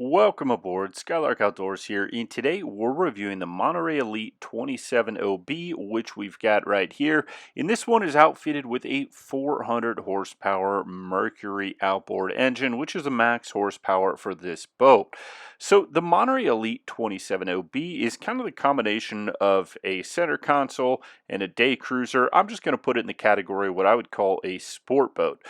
Welcome aboard, Skylark Outdoors here, and today we're reviewing the Monterey Elite 27OB, which we've got right here. And this one is outfitted with a 400 horsepower Mercury outboard engine, which is a max horsepower for this boat. So the Monterey Elite 27OB is kind of the combination of a center console and a day cruiser. I'm just going to put it in the category of what I would call a sport boat.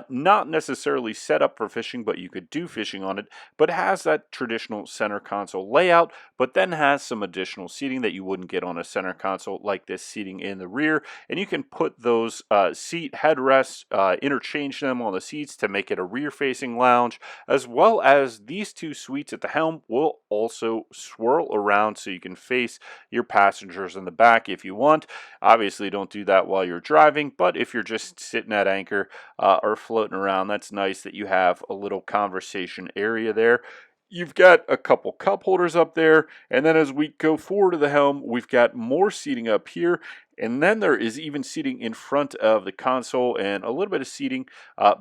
Not necessarily set up for fishing, but you could do fishing on it, but it has that traditional center console layout, but then has some additional seating that you wouldn't get on a center console, like this seating in the rear. And you can put those seat headrests, interchange them on the seats to make it a rear-facing lounge, as well as these two suites at the helm will also swirl around so you can face your passengers in the back if you want. Obviously, don't do that while you're driving, but if you're just sitting at anchor or floating around, that's nice that you have a little conversation area there. You've got a couple cup holders up there, and then as we go forward to the helm, we've got more seating up here, and then there is even seating in front of the console and a little bit of seating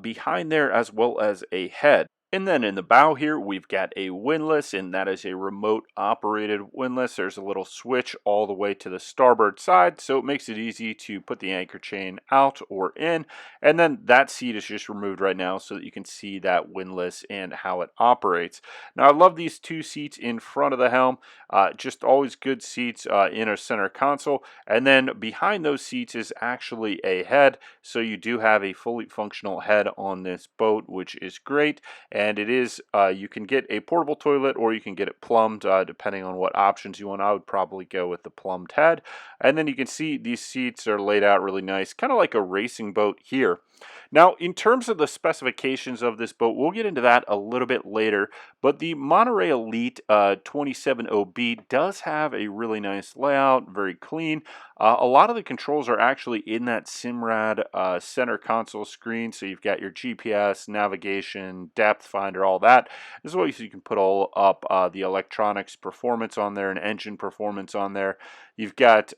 behind there, as well as a head. And then in the bow here, we've got a windlass, and that is a remote operated windlass. There's a little switch all the way to the starboard side, so it makes it easy to put the anchor chain out or in. And then that seat is just removed right now so that you can see that windlass and how it operates. Now, I love these two seats in front of the helm. Just always good seats in a center console. And then behind those seats is actually a head, so you do have a fully functional head on this boat, which is great. And it is, you can get a portable toilet or you can get it plumbed, depending on what options you want. I would probably go with the plumbed head. And then you can see these seats are laid out really nice, kind of like a racing boat here. Now, in terms of the specifications of this boat, we'll get into that a little bit later, but the Monterey Elite 27OB does have a really nice layout, very clean. A lot of the controls are actually in that Simrad center console screen, so you've got your GPS, navigation, depth finder, all that, as well as you can put all up the electronics performance on there and engine performance on there. You've got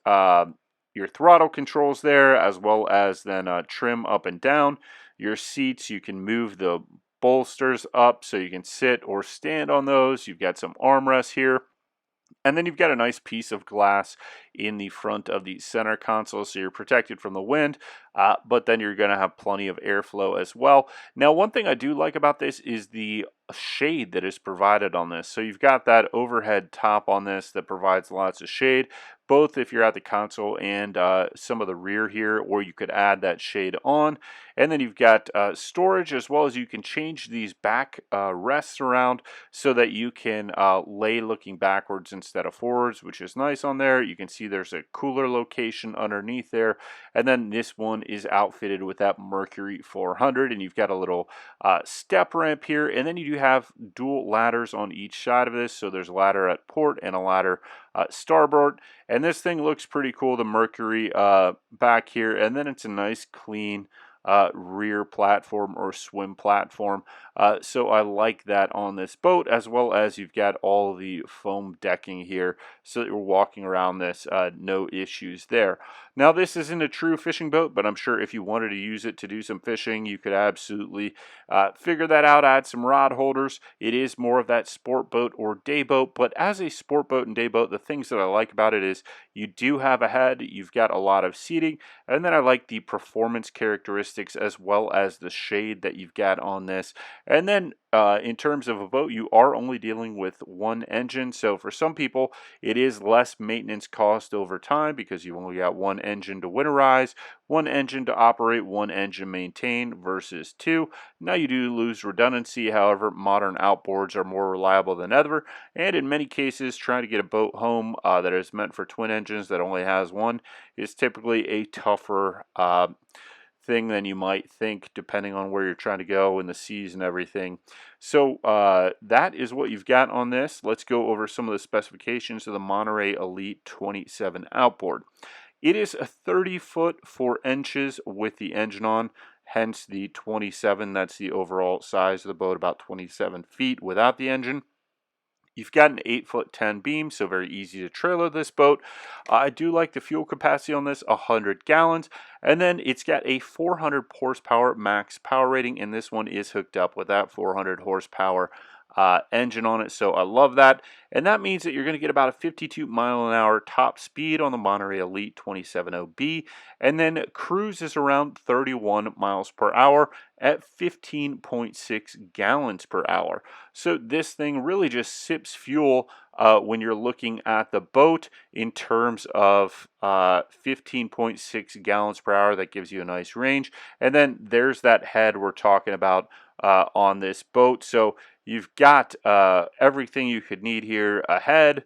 your throttle controls there, as well as then trim up and down. Your seats, you can move the bolsters up so you can sit or stand on those. You've got some armrests here. And then you've got a nice piece of glass in the front of the center console, so you're protected from the wind, but then you're going to have plenty of airflow as well. Now, one thing I do like about this is the shade that is provided on this. So you've got that overhead top on this that provides lots of shade, both if you're at the console and some of the rear here, or you could add that shade on. And then you've got storage, as well as you can change these back rests around so that you can lay looking backwards instead of forwards, which is nice on there. You can see there's a cooler location underneath there. And then this one is outfitted with that Mercury 400, and you've got a little step ramp here. And then you do have dual ladders on each side of this. So there's a ladder at port and a ladder starboard. And this thing looks pretty cool, the Mercury back here. And then it's a nice clean rear platform or swim platform. So I like that on this boat, as well as you've got all the foam decking here so that you're walking around this, no issues there. Now, this isn't a true fishing boat, but I'm sure if you wanted to use it to do some fishing, you could absolutely figure that out, add some rod holders. It is more of that sport boat or day boat, but as a sport boat and day boat, the things that I like about it is you do have a head, you've got a lot of seating, and then I like the performance characteristics as well as the shade that you've got on this. And then in terms of a boat, you are only dealing with one engine. So for some people, it is less maintenance cost over time because you've only got one engine to winterize, one engine to operate, one engine maintain versus two. Now you do lose redundancy. However, modern outboards are more reliable than ever. And in many cases, trying to get a boat home that is meant for twin engines that only has one is typically a tougher thing than you might think, depending on where you're trying to go and the seas and everything. So that is what you've got on this. Let's go over some of the specifications of the Monterey Elite 27 outboard. It is a 30-foot 4 inches with the engine on, hence the 27. That's the overall size of the boat, about 27 feet without the engine. You've got an 8'10" beam, so very easy to trailer this boat. I do like the fuel capacity on this, 100 gallons. And then it's got a 400 horsepower max power rating, and this one is hooked up with that 400 horsepower engine on it, so I love that. And that means that you're going to get about a 52-mile-an-hour top speed on the Monterey Elite 270B, and then cruise is around 31 miles per hour at 15.6 gallons per hour. So this thing really just sips fuel when you're looking at the boat in terms of 15.6 gallons per hour. That gives you a nice range. And then there's that head we're talking about on this boat. So you've got everything you could need here. A head,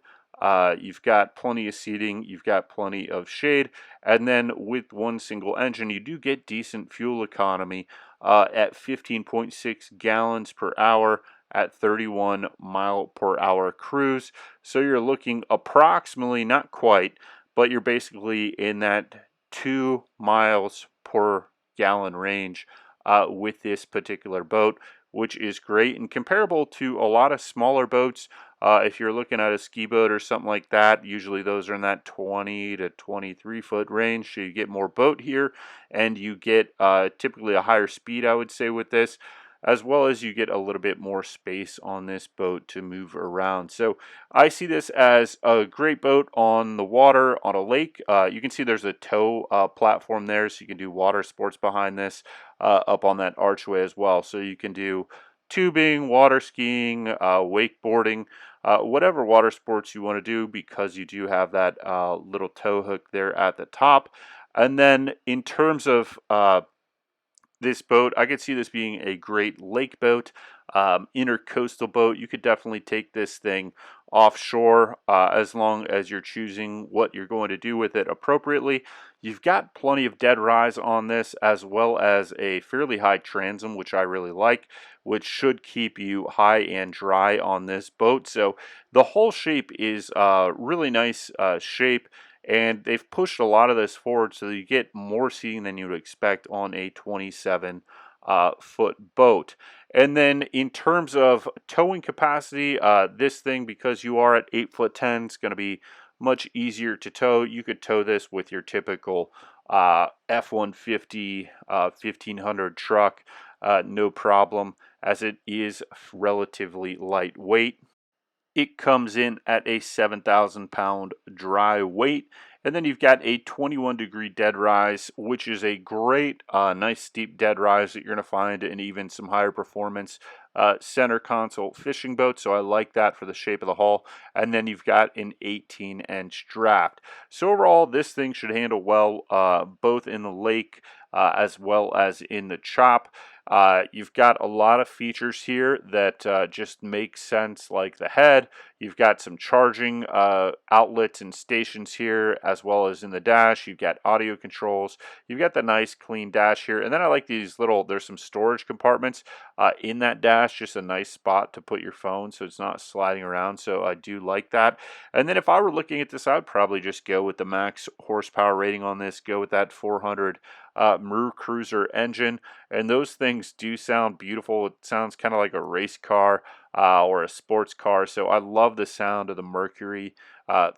you've got plenty of seating, you've got plenty of shade, and then with one single engine, you do get decent fuel economy at 15.6 gallons per hour at 31 mile per hour cruise. So you're looking approximately, not quite, but you're basically in that 2 miles per gallon range with this particular boat, which is great and comparable to a lot of smaller boats. If you're looking at a ski boat or something like that, usually those are in that 20 to 23 foot range. So you get more boat here, and you get typically a higher speed, I would say, with this, as well as you get a little bit more space on this boat to move around. So I see this as a great boat on the water, on a lake. You can see there's a tow platform there, so you can do water sports behind this up on that archway as well. So you can do tubing, water skiing, wakeboarding, whatever water sports you want to do, because you do have that little tow hook there at the top. And then in terms of this boat, I could see this being a great lake boat, intercoastal boat. You could definitely take this thing offshore as long as you're choosing what you're going to do with it appropriately. You've got plenty of dead rise on this, as well as a fairly high transom, which I really like, which should keep you high and dry on this boat. So the whole shape is really nice shape. And they've pushed a lot of this forward so that you get more seating than you would expect on a 27 foot boat. And then in terms of towing capacity, this thing, because you are at 8'10", is going to be much easier to tow. You could tow this with your typical F-150 1500 truck, no problem, as it is relatively lightweight. It comes in at a 7,000 pound dry weight. And then you've got a 21-degree dead rise, which is a great, nice steep dead rise that you're going to find in even some higher performance center console fishing boats. So I like that for the shape of the hull. And then you've got an 18-inch draft. So overall, this thing should handle well both in the lake as well as in the chop. You've got a lot of features here that just make sense, like the head. You've got some charging outlets and stations here, as well as in the dash. You've got audio controls. You've got the nice clean dash here. And then I like these little, there's some storage compartments in that dash, just a nice spot to put your phone so it's not sliding around. So I do like that. And then if I were looking at this, I'd probably just go with the max horsepower rating on this, go with that 400 Mru Cruiser engine. And those things do sound beautiful. It sounds kind of like a race car or a sports car. So I love the sound of the Mercury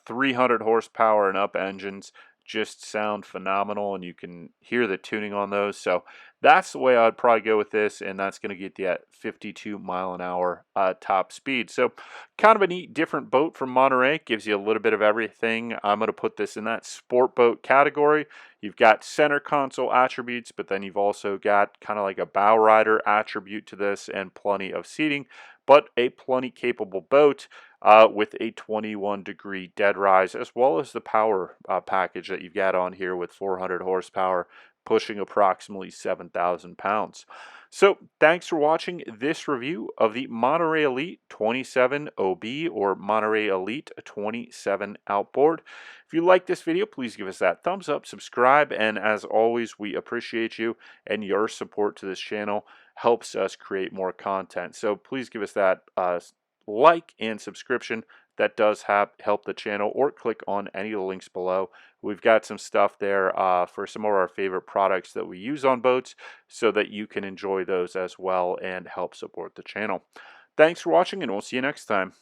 300 horsepower and up engines. Just sound phenomenal, and you can hear the tuning on those. So that's the way I'd probably go with this, and that's going to get you at 52 mile an hour top speed. So kind of a neat different boat from Monterey. Gives you a little bit of everything. I'm going to put this in that sport boat category. You've got center console attributes, but then you've also got kind of like a bow rider attribute to this and plenty of seating, but a plenty capable boat with a 21-degree dead rise, as well as the power package that you've got on here with 400 horsepower, pushing approximately 7,000 pounds. So thanks for watching this review of the Monterey Elite 27 OB, or Monterey Elite 27 Outboard. If you like this video, please give us that thumbs up, subscribe, and as always, we appreciate you, and your support to this channel helps us create more content. So please give us that like and subscription. That does help the channel, or click on any of the links below. We've got some stuff there for some of our favorite products that we use on boats, so that you can enjoy those as well and help support the channel. Thanks for watching, and we'll see you next time.